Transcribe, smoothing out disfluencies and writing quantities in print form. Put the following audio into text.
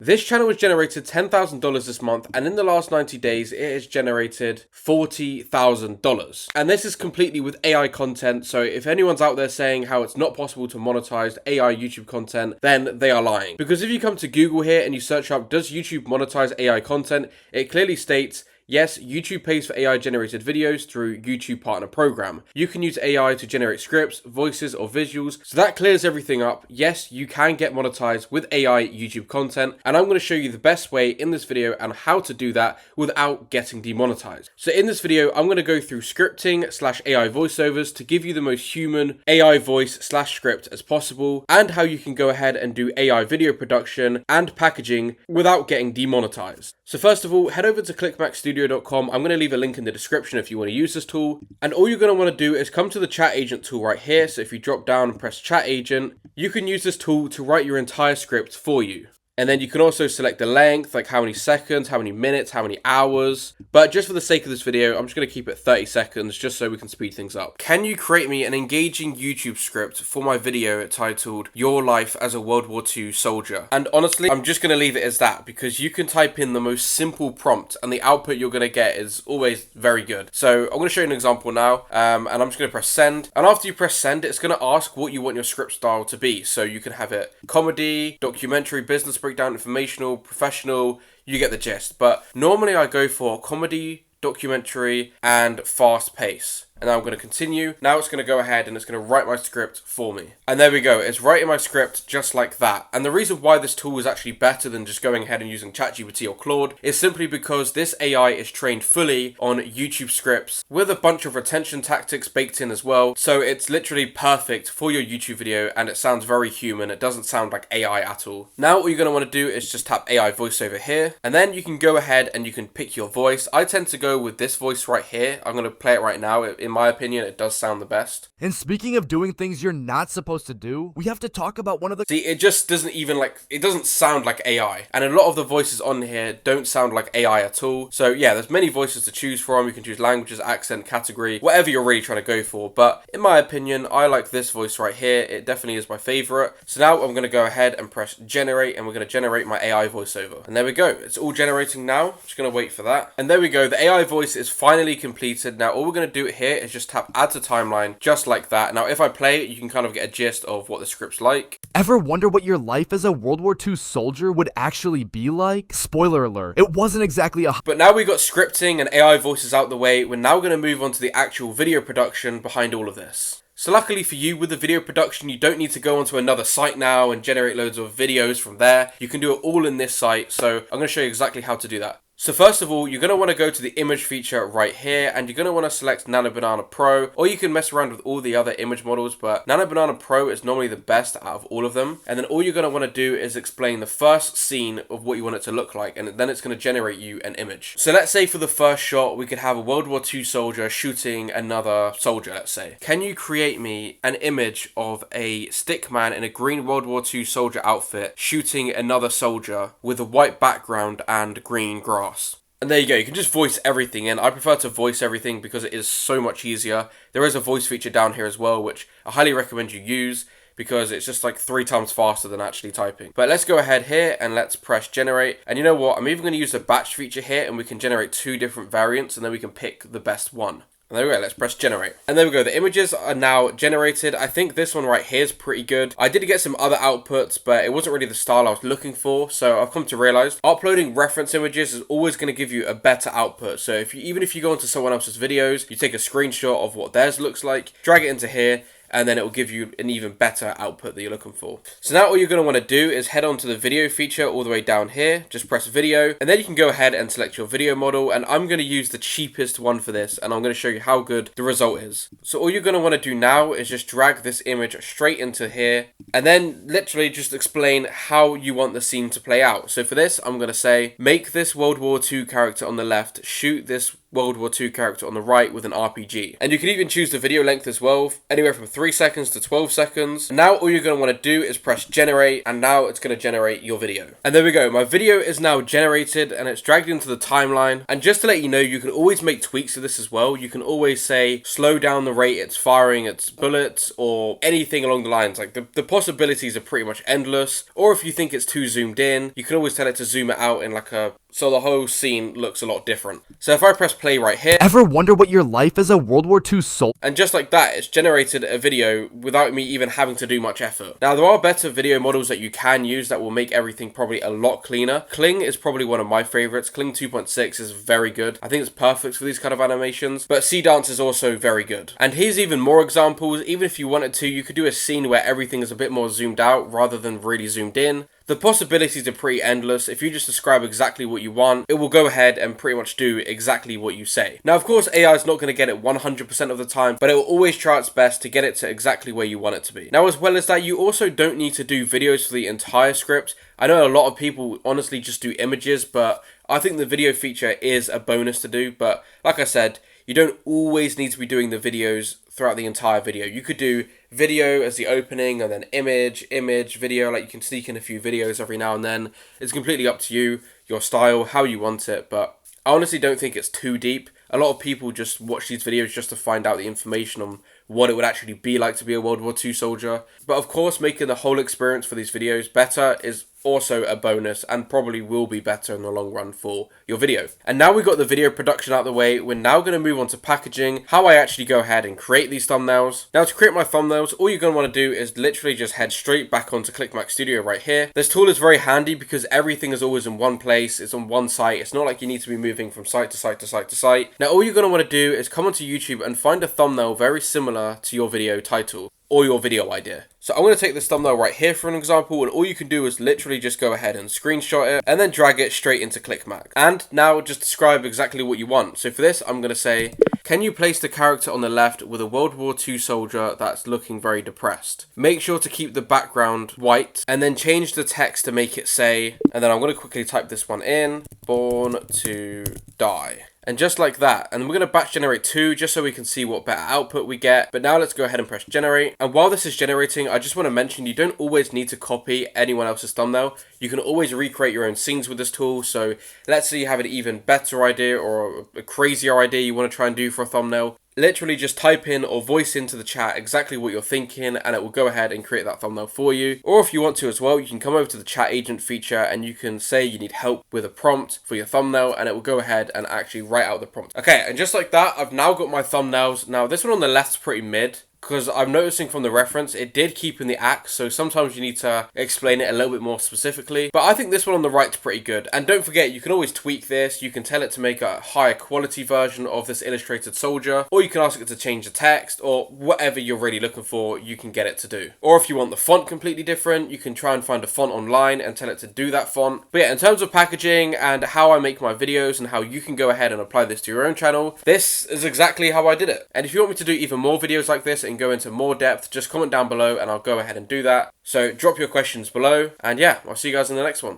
This channel has generated $10,000 this month, and in the last 90 days, it has generated $40,000. And this is completely with AI content, so if anyone's out there saying how it's not possible to monetize AI YouTube content, then they are lying. Because if you come to Google here and you search up, does YouTube monetize AI content, it clearly states, yes, YouTube pays for AI generated videos through YouTube Partner Program. You can use AI to generate scripts, voices, or visuals, so that clears everything up. Yes, you can get monetized with AI YouTube content, and I'm going to show you the best way in this video and how to do that without getting demonetized. So in this video, I'm going to go through scripting / AI voiceovers to give you the most human AI voice / script as possible, and how you can go ahead and do AI video production and packaging without getting demonetized. So first of all, head over to clickmaxstudio.com. I'm going to leave a link in the description if you want to use this tool. And all you're going to want to do is come to the chat agent tool right here. So if you drop down and press chat agent, you can use this tool to write your entire script for you. And then you can also select the length, like how many seconds, how many minutes, how many hours. But just for the sake of this video, I'm just going to keep it 30 seconds just so we can speed things up. Can you create me an engaging YouTube script for my video titled Your Life as a World War II Soldier? And honestly, I'm just going to leave it as that because you can type in the most simple prompt and the output you're going to get is always very good. So I'm going to show you an example now, and I'm just going to press send. And after you press send, it's going to ask what you want your script style to be. So you can have it comedy, documentary, business breakdown, informational, professional, you get the gist. But normally I go for comedy, documentary, and fast pace. And now I'm going to continue. Now it's going to go ahead and it's going to write my script for me. And there we go. It's writing my script just like that. And the reason why this tool is actually better than just going ahead and using ChatGPT or Claude is simply because this AI is trained fully on YouTube scripts with a bunch of retention tactics baked in as well. So it's literally perfect for your YouTube video and it sounds very human. It doesn't sound like AI at all. Now what you're going to want to do is just tap AI voiceover here. And then you can go ahead and you can pick your voice. I tend to go with this voice right here. I'm going to play it right now. In my opinion, it does sound the best. And speaking of doing things you're not supposed to do, we have to talk about one of the... See, it just doesn't even it doesn't sound like AI. And a lot of the voices on here don't sound like AI at all. So yeah, there's many voices to choose from. You can choose languages, accent, category, whatever you're really trying to go for. But in my opinion, I like this voice right here. It definitely is my favorite. So now I'm going to go ahead and press generate and we're going to generate my AI voiceover. And there we go. It's all generating now. Just going to wait for that. And there we go. The AI voice is finally completed. Now all we're going to do here is just tap add to timeline just like that. Now if I play it, you can kind of get a gist of what the script's like. Ever wonder what your life as a World War II soldier would actually be like? Spoiler alert, it wasn't exactly a... But now we got scripting and AI voices out the way, we're now going to move on to the actual video production behind all of this. So luckily for you, with the video production, you don't need to go onto another site now and generate loads of videos from there. You can do it all in this site, so I'm going to show you exactly how to do that. So first of all, you're going to want to go to the image feature right here and you're going to want to select Nano Banana Pro, or you can mess around with all the other image models, but Nano Banana Pro is normally the best out of all of them. And then all you're going to want to do is explain the first scene of what you want it to look like, and then it's going to generate you an image. So let's say for the first shot, we could have a World War II soldier shooting another soldier, let's say. Can you create me an image of a stick man in a green World War II soldier outfit shooting another soldier with a white background and green grass? And there you go, you can just voice everything in. I prefer to voice everything because it is so much easier. There is a voice feature down here as well, which I highly recommend you use because it's just like 3 times faster than actually typing. But let's go ahead here and let's press generate. And you know what, I'm even going to use the batch feature here and we can generate 2 different variants and then we can pick the best one. And there we go, let's press generate. And there we go, the images are now generated. I think this one right here is pretty good. I did get some other outputs, but it wasn't really the style I was looking for. So I've come to realize uploading reference images is always going to give you a better output. So even if you go into someone else's videos, you take a screenshot of what theirs looks like, drag it into here, and then it will give you an even better output that you're looking for. So now all you're going to want to do is head on to the video feature all the way down here, just press video, and then you can go ahead and select your video model, and I'm going to use the cheapest one for this, and I'm going to show you how good the result is. So all you're going to want to do now is just drag this image straight into here, and then literally just explain how you want the scene to play out. So for this, I'm going to say, make this World War II character on the left shoot this World War II character on the right with an RPG. And you can even choose the video length as well, anywhere from 3 seconds to 12 seconds. And now all you're going to want to do is press generate, and now it's going to generate your video. And there we go, my video is now generated and it's dragged into the timeline. And just to let you know, you can always make tweaks to this as well. You can always say slow down the rate it's firing its bullets, or anything along the lines. Like the possibilities are pretty much endless. Or if you think it's too zoomed in, you can always tell it to zoom it out in like a, so the whole scene looks a lot different. So if I press play right here, ever wonder what your life as a World War II soldier? And just like that, it's generated a video without me even having to do much effort. Now, there are better video models that you can use that will make everything probably a lot cleaner. Kling is probably one of my favorites. Kling 2.6 is very good. I think it's perfect for these kind of animations, but Seedance is also very good. And here's even more examples. Even if you wanted to, you could do a scene where everything is a bit more zoomed out rather than really zoomed in. The possibilities are pretty endless. If you just describe exactly what you want, it will go ahead and pretty much do exactly what you say. Now, of course, AI is not going to get it 100% of the time, but it will always try its best to get it to exactly where you want it to be. Now, as well as that, you also don't need to do videos for the entire script. I know a lot of people honestly just do images, but I think the video feature is a bonus to do. But like I said, you don't always need to be doing the videos throughout the entire video. You could do video as the opening and then image, video, like you can sneak in a few videos every now and then. It's completely up to you, your style, how you want it, but I honestly don't think it's too deep. A lot of people just watch these videos just to find out the information on what it would actually be like to be a World War II soldier. But of course, making the whole experience for these videos better is also a bonus and probably will be better in the long run for your video. And now we've got the video production out of the way, we're now going to move on to packaging, how I actually go ahead and create these thumbnails. Now, to create my thumbnails, all you're going to want to do is literally just head straight back onto ClickMax Studio right here. This tool is very handy because everything is always in one place, it's on one site. It's not like you need to be moving from site to site to site to site. Now, all you're going to want to do is come onto YouTube and find a thumbnail very similar to your video title or your video idea. So I'm going to take this thumbnail right here for an example, and all you can do is literally just go ahead and screenshot it and then drag it straight into ClickMax. And now just describe exactly what you want. So for this, I'm going to say, can you place the character on the left with a World War II soldier that's looking very depressed? Make sure to keep the background white and then change the text to make it say, and then I'm going to quickly type this one in, born to die. And just like that, and we're going to batch generate 2 just so we can see what better output we get. But now let's go ahead and press generate. And while this is generating, I just want to mention you don't always need to copy anyone else's thumbnail. You can always recreate your own scenes with this tool. So let's say you have an even better idea or a crazier idea you want to try and do for a thumbnail. Literally just type in or voice into the chat exactly what you're thinking and it will go ahead and create that thumbnail for you. Or if you want to as well, you can come over to the chat agent feature and you can say you need help with a prompt for your thumbnail and it will go ahead and actually write out the prompt. Okay, and just like that, I've now got my thumbnails. Now this one on the left's pretty mid, because I'm noticing from the reference, it did keep in the axe, so sometimes you need to explain it a little bit more specifically. But I think this one on the right's pretty good. And don't forget, you can always tweak this. You can tell it to make a higher quality version of this illustrated soldier, or you can ask it to change the text, or whatever you're really looking for, you can get it to do. Or if you want the font completely different, you can try and find a font online and tell it to do that font. But yeah, in terms of packaging and how I make my videos and how you can go ahead and apply this to your own channel, this is exactly how I did it. And if you want me to do even more videos like this and go into more depth, just comment down below and I'll go ahead and do that. So drop your questions below, and yeah, I'll see you guys in the next one.